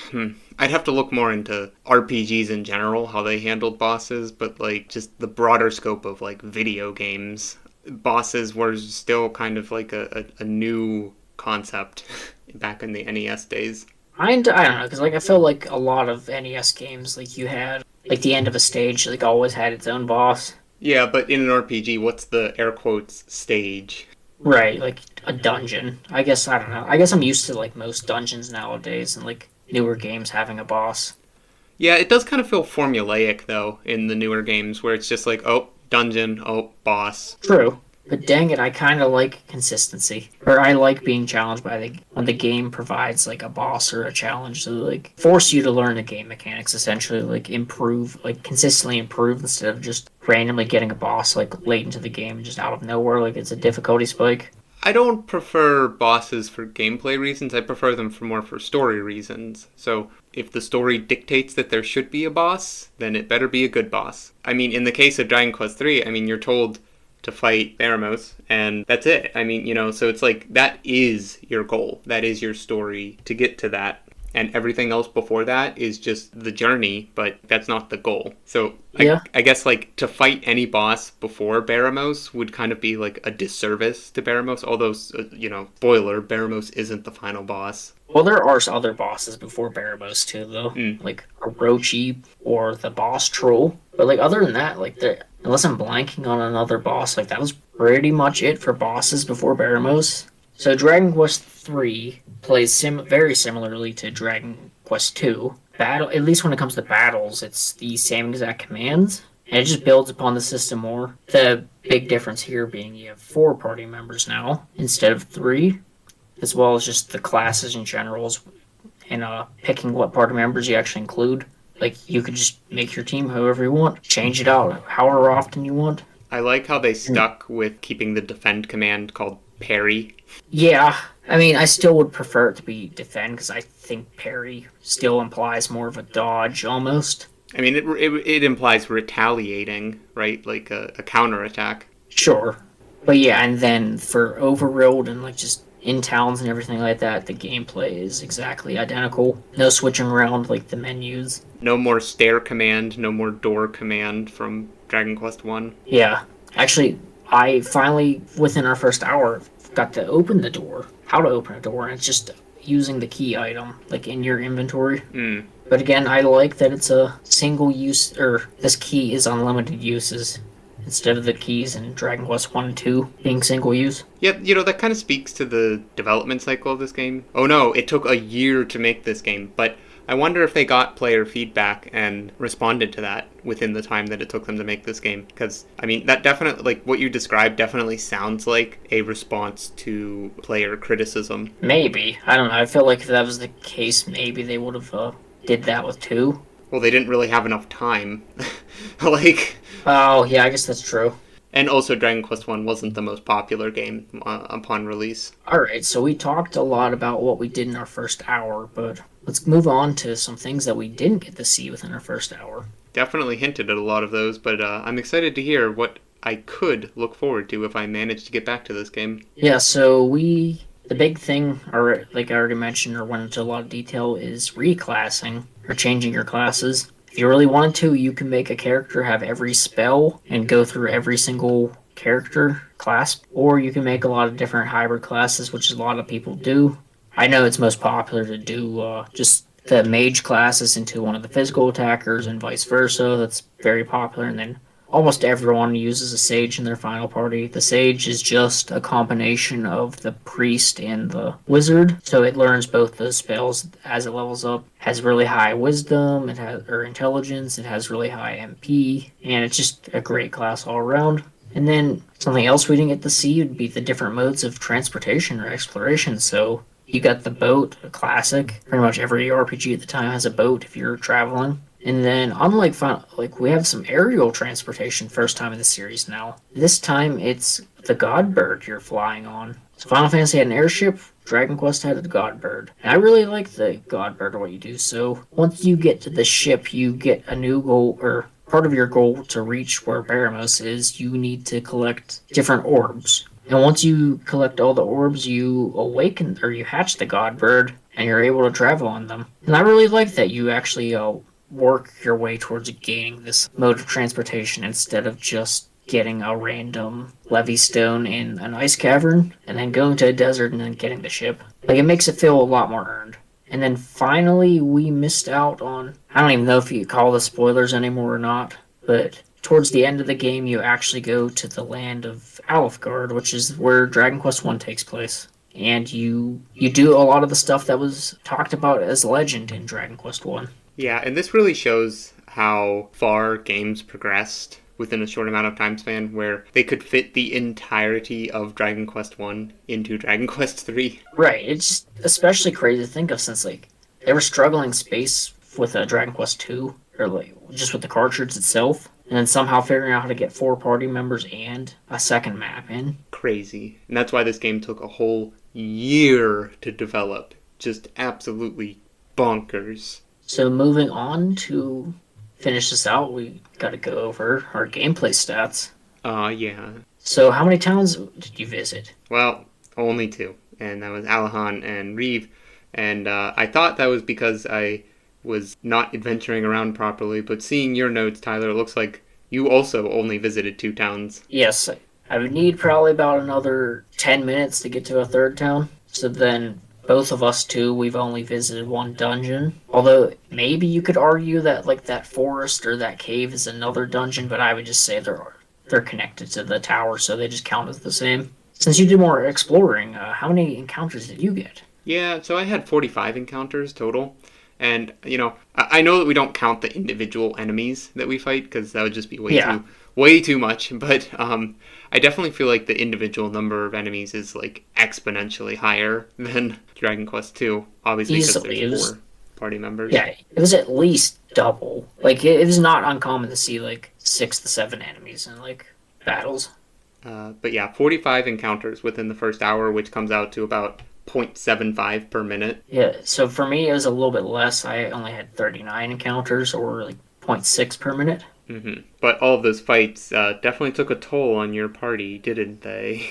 I'd have to look more into RPGs in general, how they handled bosses, but, like, just the broader scope of, like, video games. Bosses were still kind of like a new concept back in the NES days. I don't know, because, like, I feel like a lot of NES games, like, you had, like, the end of a stage, like, always had its own boss. Yeah, but in an RPG, what's the air quotes stage? Right, like, a dungeon. I guess, I don't know. I guess I'm used to, like, most dungeons nowadays and, like, newer games having a boss. Yeah, it does kind of feel formulaic, though, in the newer games, where it's just like, oh, dungeon, oh, boss. True. But dang it, I kind of like consistency. Or I like being challenged by when the game provides, like, a boss or a challenge to, like, force you to learn the game mechanics, essentially, like, improve, like, consistently improve instead of just randomly getting a boss, like, late into the game, just out of nowhere, like it's a difficulty spike. I don't prefer bosses for gameplay reasons. I prefer them for story reasons. So if the story dictates that there should be a boss, then it better be a good boss. I mean, in the case of Dragon Quest 3, I mean, you're told to fight Baramos, and that's it. I mean, you know, so it's like, that is your goal. That is your story to get to that. And everything else before that is just the journey, but that's not the goal. So Yeah. I guess, like, to fight any boss before Baramos would kind of be like a disservice to Baramos. Although, you know, spoiler, Baramos isn't the final boss. Well, there are other bosses before Baramos, too, though. Like Orochi or the boss troll. But, like, other than that, like, unless I'm blanking on another boss, like, that was pretty much it for bosses before Baramos. So Dragon Quest 3 plays very similarly to Dragon Quest 2. At least when it comes to battles, it's the same exact commands, and it just builds upon the system more. The big difference here being you have 4 party members now, instead of 3, as well as just the classes in general, and picking what party members you actually include. Like, you could just make your team however you want, change it out however often you want. I like how they stuck with keeping the defend command called parry. Yeah, I mean, I still would prefer it to be defend, because I think parry still implies more of a dodge, almost. I mean, it implies retaliating, right? Like a counterattack. Sure. But yeah, and then for Overworld and, like, just in towns and everything like that, the gameplay is exactly identical. No switching around, like, the menus. No more stair command, no more door command from Dragon Quest 1. Yeah. Actually, I finally, within our first hour, got to open the door. How to open a door, and it's just using the key item, like, in your inventory. But again, I like that it's a single use, or this key is unlimited uses, instead of the keys in Dragon Quest 1 and 2 being single use. Yeah, you know, that kind of speaks to the development cycle of this game. Oh no, it took a year to make this game, but I wonder if they got player feedback and responded to that within the time that it took them to make this game. Because, I mean, that definitely, like, what you described definitely sounds like a response to player criticism. Maybe. I don't know. I feel like if that was the case, maybe they would have did that with 2. Well, they didn't really have enough time. Like... Oh, yeah, I guess that's true. And also, Dragon Quest 1 wasn't the most popular game upon release. Alright, so we talked a lot about what we did in our first hour, but let's move on to some things that we didn't get to see within our first hour. Definitely hinted at a lot of those, but I'm excited to hear what I could look forward to if I manage to get back to this game. Yeah, so the big thing, or like I already mentioned or went into a lot of detail, is reclassing, or changing your classes. If you really wanted to, you can make a character have every spell and go through every single character class, or you can make a lot of different hybrid classes, which a lot of people do. I know it's most popular to do just the mage classes into one of the physical attackers and vice versa. That's very popular, and then almost everyone uses a sage in their final party. The sage is just a combination of the priest and the wizard, so it learns both those spells as it levels up. It has really high wisdom, or intelligence, it has really high MP, and it's just a great class all around. And then something else we didn't get to see would be the different modes of transportation or exploration. So you got the boat, a classic. Pretty much every RPG at the time has a boat if you're traveling. And then, unlike we have some aerial transportation first time in the series now. This time, it's the Godbird you're flying on. So Final Fantasy had an airship, Dragon Quest had a Godbird. And I really like the Godbird, what you do. So once you get to the ship, you get a new goal, or part of your goal to reach where Baramos is, you need to collect different orbs. And once you collect all the orbs, you awaken, or you hatch the Godbird, and you're able to travel on them. And I really like that you actually work your way towards gaining this mode of transportation instead of just getting a random levy stone in an ice cavern and then going to a desert and then getting the ship. Like, it makes it feel a lot more earned. And then finally, we missed out on, I don't even know if you call this spoilers anymore or not, but towards the end of the game, you actually go to the land of Alfgard, which is where Dragon Quest 1 takes place. And you do a lot of the stuff that was talked about as legend in Dragon Quest 1. Yeah, and this really shows how far games progressed within a short amount of time span, where they could fit the entirety of Dragon Quest 1 into Dragon Quest 3. Right, it's just especially crazy to think of, since like they were struggling space with Dragon Quest 2, or like just with the cartridge itself, and then somehow figuring out how to get 4 party members and a second map in. Crazy. And that's why this game took a whole year to develop. Just absolutely bonkers. So moving on to finish this out, we gotta go over our gameplay stats. Yeah. So how many towns did you visit? Well, only 2. And that was Alahan and Reeve. And I thought that was because I was not adventuring around properly, but seeing your notes, Tyler, it looks like you also only visited 2 towns. Yes, I would need probably about another 10 minutes to get to a third town. So then both of us two, we've only visited 1 dungeon. Although maybe you could argue that like that forest or that cave is another dungeon, but I would just say they're connected to the tower, so they just count as the same. Since you did more exploring, how many encounters did you get? Yeah, so I had 45 encounters total. And, you know, I know that we don't count the individual enemies that we fight, because that would just be way too much. But I definitely feel like the individual number of enemies is, like, exponentially higher than Dragon Quest 2. Obviously, because there's 4 party members. Yeah, it was at least double. Like, it was not uncommon to see, like, 6 to 7 enemies in, like, battles. But yeah, 45 encounters within the first hour, which comes out to about 0.75 per minute. Yeah, so for me, it was a little bit less. I only had 39 encounters, or like 0.6 per minute. Mm-hmm. But all of those fights definitely took a toll on your party, didn't they?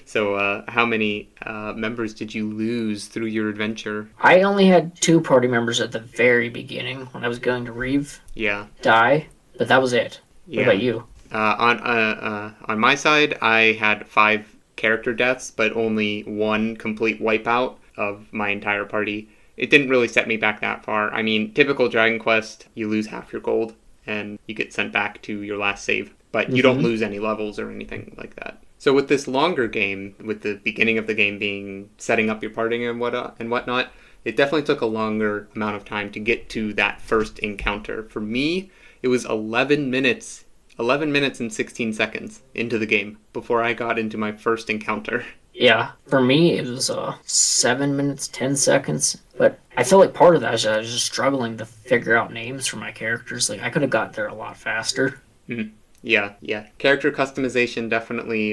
So how many members did you lose through your adventure? I only had 2 party members at the very beginning when I was going to Reeve. Yeah. Die, but that was it. Yeah. What about you? On my side, I had 5 character deaths, but only 1 complete wipeout of my entire party. It didn't really set me back that far. I mean, typical Dragon Quest, you lose half your gold, and you get sent back to your last save. But you don't lose any levels or anything like that. So with this longer game, with the beginning of the game being setting up your party and whatnot, it definitely took a longer amount of time to get to that first encounter. For me, it was 11 minutes and 16 seconds into the game before I got into my first encounter. Yeah, for me it was 7 minutes 10 seconds, but I feel like part of that is I was just struggling to figure out names for my characters. Like I could have got there a lot faster. Mm-hmm. Yeah. Character customization definitely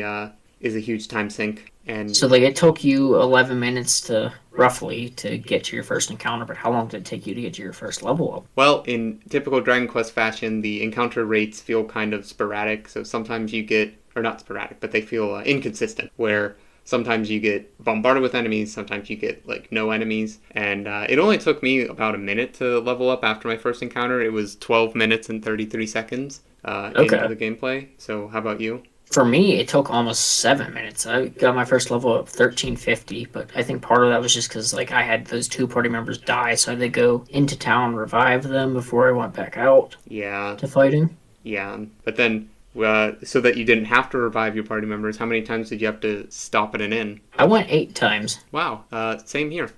is a huge time sink. And so like it took you 11 minutes to roughly to get to your first encounter, but how long did it take you to get to your first level up? Well, in typical Dragon Quest fashion, the encounter rates feel kind of sporadic. So sometimes you get, or not sporadic, but they feel inconsistent, where sometimes you get bombarded with enemies, sometimes you get like no enemies. And it only took me about a minute to level up after my first encounter. It was 12 minutes and 33 seconds into the gameplay. So how about you? For me, it took almost 7 minutes. I got my first level up 1350, but I think part of that was just because like I had those 2 party members die, so I had to go into town, revive them before I went back out. To fighting. Yeah, but then so that you didn't have to revive your party members, how many times did you have to stop at an inn? I went 8 times. Wow, same here.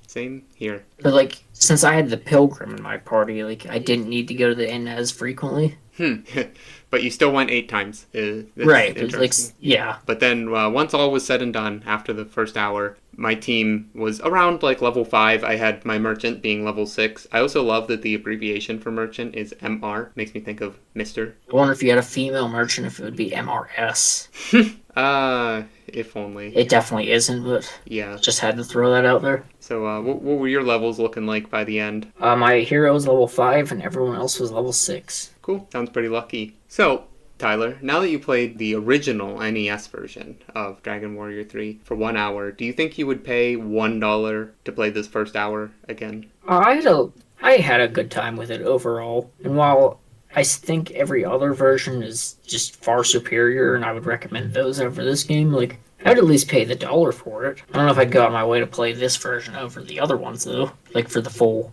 Same here. But like, since I had the pilgrim in my party, like I didn't need to go to the inn as frequently. But you still went 8 times. Right. Like, yeah. But then once all was said and done, after the first hour, my team was around like level 5. I had my merchant being level 6. I also love that the abbreviation for merchant is MR. Makes me think of Mr. I wonder if you had a female merchant, if it would be MRS. If only. It definitely isn't, but yeah, just had to throw that out there. So what were your levels looking like by the end? My hero was level 5 and everyone else was level 6. Cool. Sounds pretty lucky. So, Tyler, now that you played the original NES version of Dragon Warrior 3 for 1 hour, do you think you would pay $1 to play this first hour again? I had a good time with it overall, and while I think every other version is just far superior, and I would recommend those over this game, like, I'd at least pay the $1 for it. I don't know if I'd go out my way to play this version over the other ones, though, like for the full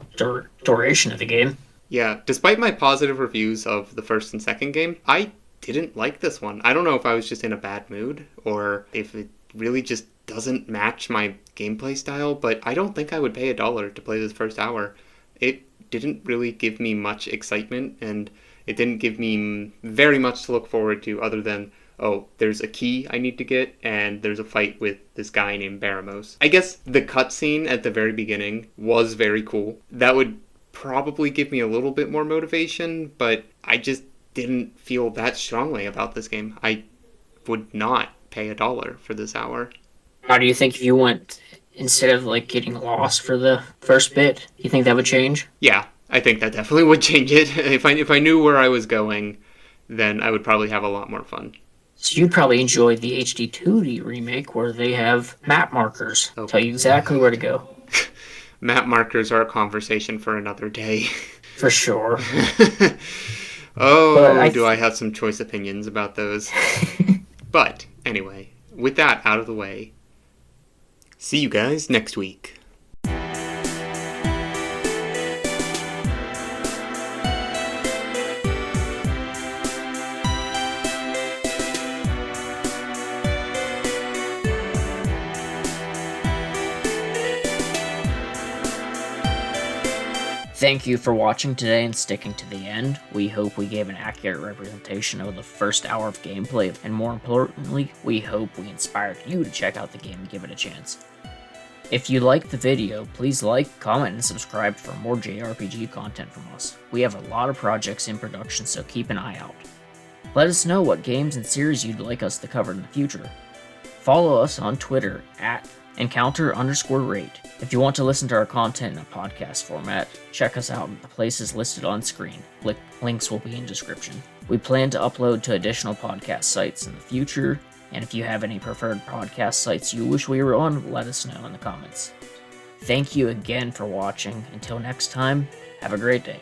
duration of the game. Yeah, despite my positive reviews of the first and second game, I didn't like this one. I don't know if I was just in a bad mood, or if it really just doesn't match my gameplay style, but I don't think I would pay $1 to play this first hour. It didn't really give me much excitement, and it didn't give me very much to look forward to other than, oh, there's a key I need to get, and there's a fight with this guy named Baramos. I guess the cutscene at the very beginning was very cool. That would probably give me a little bit more motivation, but I just didn't feel that strongly about this game. I would not pay $1 for this hour. How do you think if you went, instead of like getting lost for the first bit, you think that would change? Yeah, I think that definitely would change it. If I knew where I was going, then I would probably have a lot more fun. So you'd probably enjoy the HD 2D remake where they have map markers. Oh. Tell you exactly where to go. Map markers are a conversation for another day. For sure. Do I have some choice opinions about those? But anyway, with that out of the way, see you guys next week. Thank you for watching today and sticking to the end. We hope we gave an accurate representation of the first hour of gameplay, and more importantly, we hope we inspired you to check out the game and give it a chance. If you liked the video, please like, comment, and subscribe for more JRPG content from us. We have a lot of projects in production, so keep an eye out. Let us know what games and series you'd like us to cover in the future. Follow us on Twitter at encounter_rate. If you want to listen to our content in a podcast format, check us out at the places listed on screen. Links will be in description. We plan to upload to additional podcast sites in the future, and if you have any preferred podcast sites you wish we were on, let us know in the comments. Thank you again for watching. Until next time, have a great day.